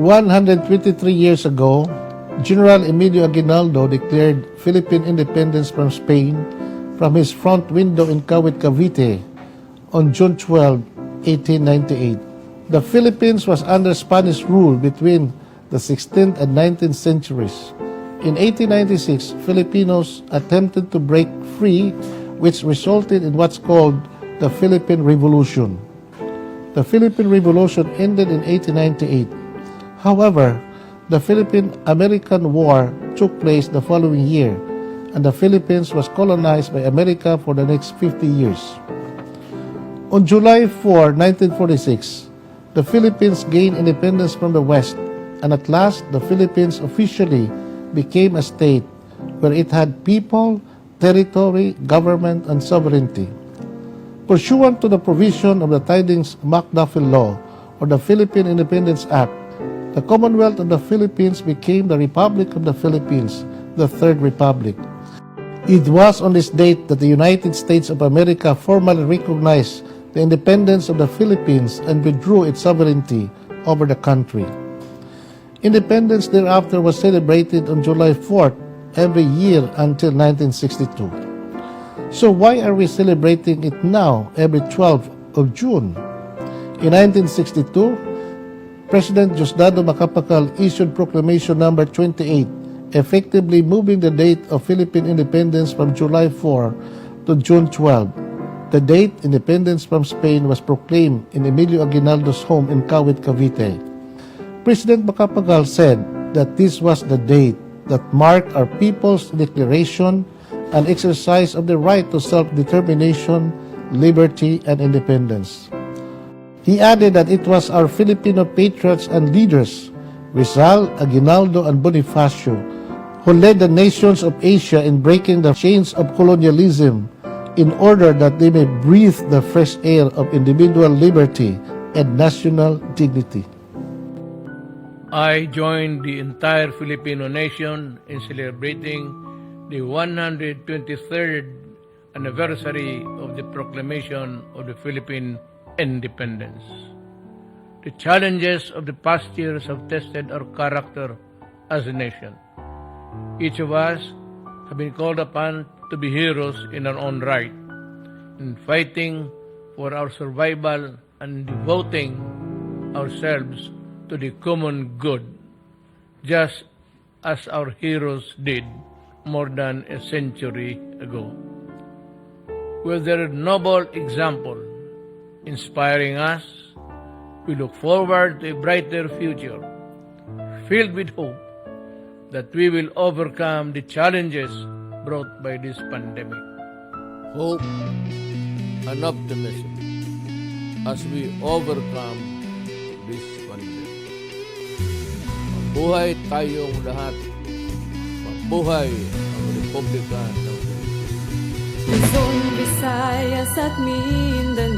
123 years ago, General Emilio Aguinaldo declared Philippine independence from Spain from his front window in Cavite on June 12, 1898. The Philippines was under Spanish rule between the 16th and 19th centuries. In 1896, Filipinos attempted to break free, which resulted in what's called the Philippine Revolution. The Philippine Revolution ended in 1898. However, the Philippine-American War took place the following year, and the Philippines was colonized by America for the next 50 years. On July 4, 1946, the Philippines gained independence from the West, and at last the Philippines officially became a state where it had people, territory, government, and sovereignty. Pursuant to the provision of the Tidings-McDuffie Law or the Philippine Independence Act, the Commonwealth of the Philippines became the Republic of the Philippines, the Third Republic. It was on this date that the United States of America formally recognized the independence of the Philippines and withdrew its sovereignty over the country. Independence thereafter was celebrated on July 4th every year until 1962. So why are we celebrating it now every 12th of June? In 1962, President Diosdado Macapagal issued Proclamation Number 28, effectively moving the date of Philippine independence from July 4 to June 12. The date independence from Spain was proclaimed in Emilio Aguinaldo's home in Cavite. President Macapagal said that this was the date that marked our people's declaration and exercise of the right to self-determination, liberty, and independence. He added that it was our Filipino patriots and leaders, Rizal, Aguinaldo, and Bonifacio, who led the nations of Asia in breaking the chains of colonialism in order that they may breathe the fresh air of individual liberty and national dignity. I joined the entire Filipino nation in celebrating the 123rd anniversary of the proclamation of the Philippine independence. The challenges of the past years have tested our character as a nation. Each of us have been called upon to be heroes in our own right, in fighting for our survival and devoting ourselves to the common good, just as our heroes did more than a century ago. With their noble example inspiring us, we look forward to a brighter future, filled with hope that we will overcome the challenges brought by this pandemic. Hope and optimism as we overcome this pandemic. Mabuhay tayong lahat. Mabuhay ang Republika ng Pilipinas. Luzon, Visayas at Mindanao.